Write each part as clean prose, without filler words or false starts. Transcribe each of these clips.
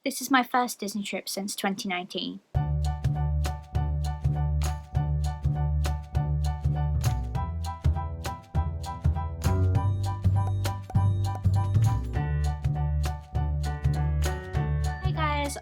This is my first Disney trip since 2019.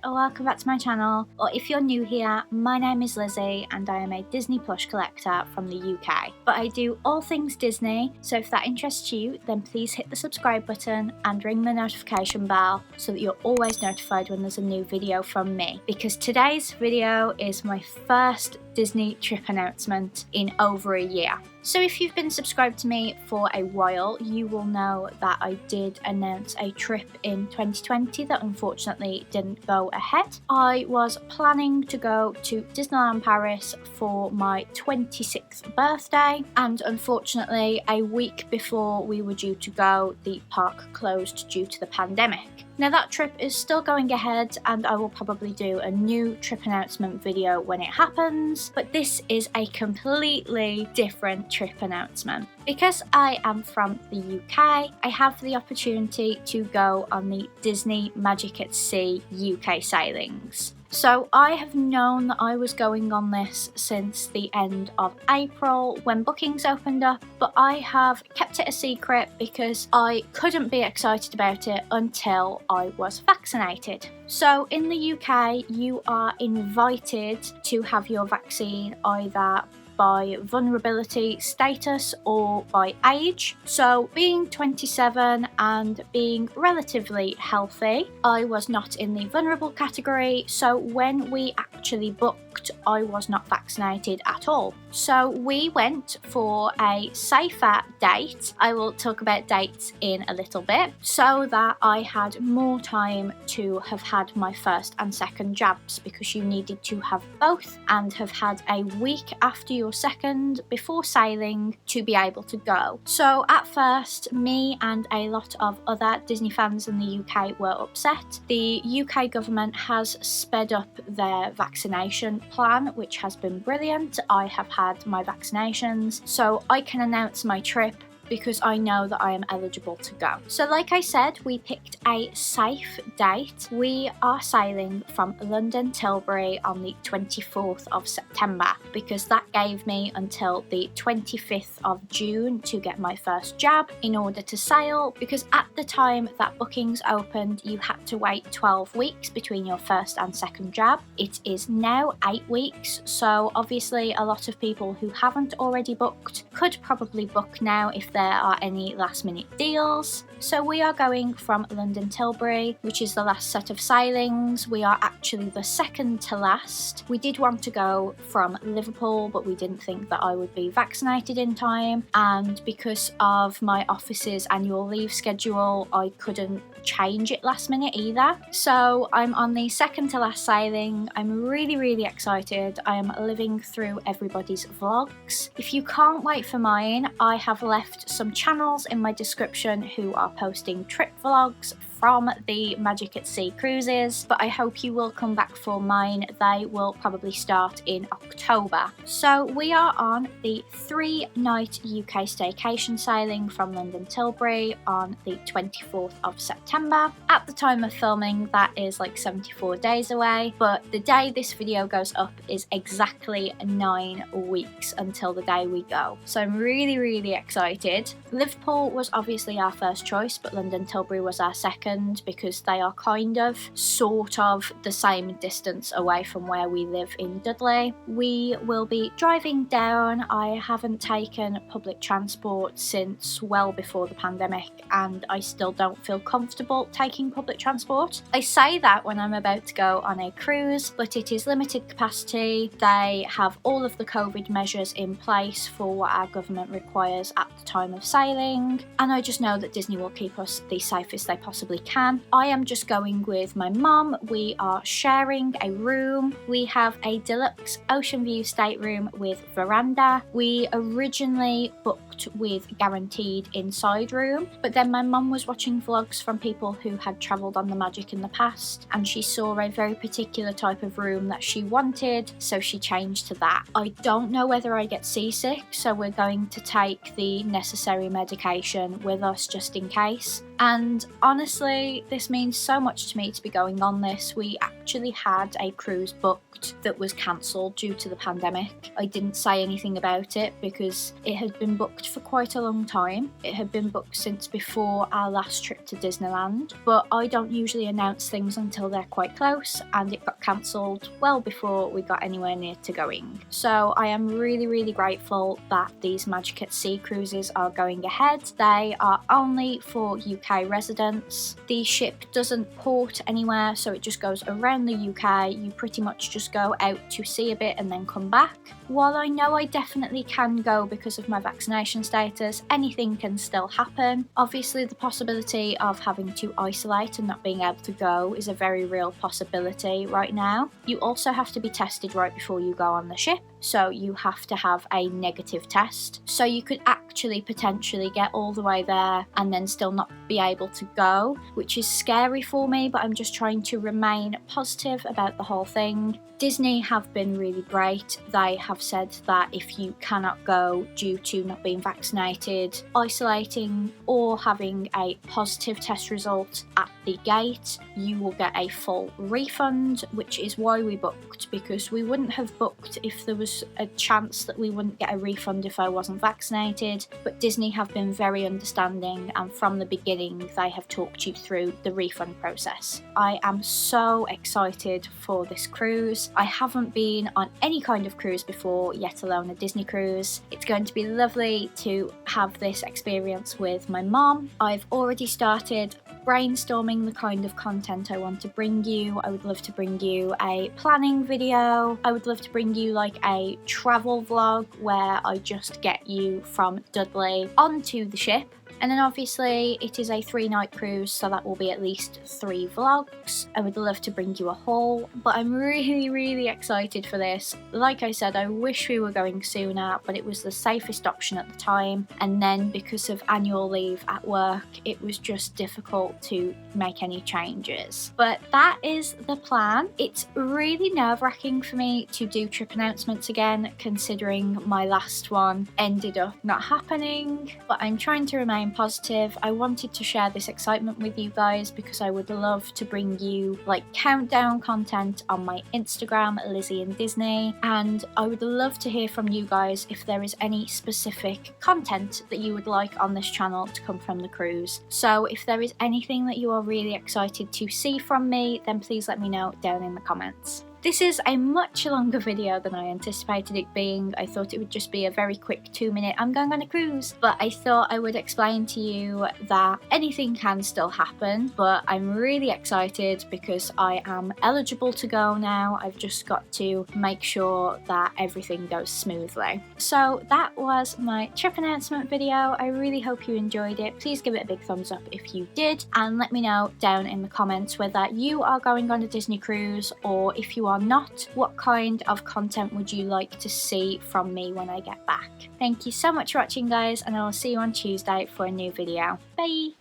Welcome back to my channel, or if you're new here, my name is Lizzie and I am a Disney plush collector from the UK. But I do all things Disney, so if that interests you, then please hit the subscribe button and ring the notification bell so that you're always notified when there's a new video from me. Because today's video is my first Disney trip announcement in over a year. So if you've been subscribed to me for a while, you will know that I did announce a trip in 2020 that unfortunately didn't go ahead. I was planning to go to Disneyland Paris for my 26th birthday, and unfortunately a week before we were due to go, the park closed due to the pandemic. Now that trip is still going ahead and I will probably do a new trip announcement video when it happens, but this is a completely different trip announcement. Because I am from the UK, I have the opportunity to go on the Disney Magic at Sea UK sailings. So I have known that I was going on this since the end of April when bookings opened up, but I have kept it a secret because I couldn't be excited about it until I was vaccinated. So in the UK, you are invited to have your vaccine either by vulnerability status or by age. So being 27 and being relatively healthy, I was not in the vulnerable category, so when we actually booked, I was not vaccinated at all. So we went for a safer date. I will talk about dates in a little bit, so that I had more time to have had my first and second jabs, because you needed to have both and have had a week after your second before sailing to be able to go. So at first, me and a lot of other Disney fans in the UK were upset. The UK government has sped up their vaccination plan, which has been brilliant. I have had my vaccinations, so I can announce my trip because I know that I am eligible to go. So like I said, we picked a safe date. We are sailing from London Tilbury on the 24th of September because that gave me until the 25th of June to get my first jab in order to sail, because at the time that bookings opened, you had to wait 12 weeks between your first and second jab. It is now 8 weeks, so obviously a lot of people who haven't already booked could probably book now if there are any last minute deals. So we are going from London Tilbury, which is the last set of sailings. We are actually the second to last. We did want to go from Liverpool, but we didn't think that I would be vaccinated in time, and because of my office's annual leave schedule, I couldn't change it last minute either. So I'm on the second to last sailing. I'm really excited. I am living through everybody's vlogs. If you can't wait for mine, I have left some channels in my description who are posting trip vlogs from the Magic at Sea cruises, but I hope you will come back for mine. They will probably start in October. So we are on the 3-night UK Staycation sailing from London Tilbury on the 24th of September. At the time of filming, that is like 74 days away, but the day this video goes up is exactly 9 weeks until the day we go. So I'm really excited. Liverpool was obviously our first choice, but London Tilbury was our second, because they are kind of sort of the same distance away from where we live in Dudley. We will be driving down. I haven't taken public transport since well before the pandemic, and I still don't feel comfortable taking public transport. I say that when I'm about to go on a cruise, but it is limited capacity. They have all of the COVID measures in place for what our government requires at the time of sailing, and I just know that Disney will keep us the safest they possibly can. I am just going with my mum. We are sharing a room. We have a deluxe ocean view stateroom with veranda. We originally booked with guaranteed inside room, but then my mum was watching vlogs from people who had travelled on the Magic in the past, and she saw a very particular type of room that she wanted, so she changed to that. I don't know whether I get seasick, so we're going to take the necessary medication with us just in case. And honestly, this means so much to me to be going on this. We actually had a cruise booked that was cancelled due to the pandemic. I didn't say anything about it because it had been booked for quite a long time. It had been booked since before our last trip to Disneyland, but I don't usually announce things until they're quite close, and it got cancelled well before we got anywhere near to going. So I am really grateful that these Magic at Sea cruises are going ahead. They are only for UK residents. The ship doesn't port anywhere, so it just goes around the UK. You pretty much just go out to sea a bit and then come back. While I know I definitely can go because of my vaccination status, anything can still happen. Obviously, the possibility of having to isolate and not being able to go is a very real possibility right now. You also have to be tested right before you go on the ship, so you have to have a negative test. So you could actually potentially get all the way there and then still not be able to go, which is scary for me, but I'm just trying to remain positive about the whole thing. Disney have been really great. They have said that if you cannot go due to not being vaccinated, isolating, or having a positive test result at the gate, you will get a full refund, which is why we booked, because we wouldn't have booked if there was a chance that we wouldn't get a refund if I wasn't vaccinated. But Disney have been very understanding, and from the beginning they have talked you through the refund process. I am so excited for this cruise. I haven't been on any kind of cruise before, yet alone a Disney cruise. It's going to be lovely to have this experience with my mom. I've already started brainstorming the kind of content I want to bring you. I would love to bring you a planning video. I would love to bring you like a travel vlog where I just get you from Dudley onto the ship. And then obviously it is a 3-night cruise, so that will be at least 3 vlogs. I would love to bring you a haul, but I'm really excited for this. Like I said, I wish we were going sooner, but it was the safest option at the time. And then because of annual leave at work, it was just difficult to make any changes. But that is the plan. It's really nerve-wracking for me to do trip announcements again, considering my last one ended up not happening, but I'm trying to remain positive. I wanted to share this excitement with you guys because I would love to bring you like countdown content on my Instagram, Lizzie and Disney, and I would love to hear from you guys if there is any specific content that you would like on this channel to come from the cruise. So if there is anything that you are really excited to see from me, then please let me know down in the comments. This is a much longer video than I anticipated it being. I thought it would just be a very quick 2-minute I'm going on a cruise, but I thought I would explain to you that anything can still happen, but I'm really excited because I am eligible to go now. I've just got to make sure that everything goes smoothly. So that was my trip announcement video. I really hope you enjoyed it. Please give it a big thumbs up if you did, and let me know down in the comments whether you are going on a Disney cruise, or if you are not, what kind of content would you like to see from me when I get back. Thank you so much for watching guys, and I will see you on Tuesday for a new video. Bye!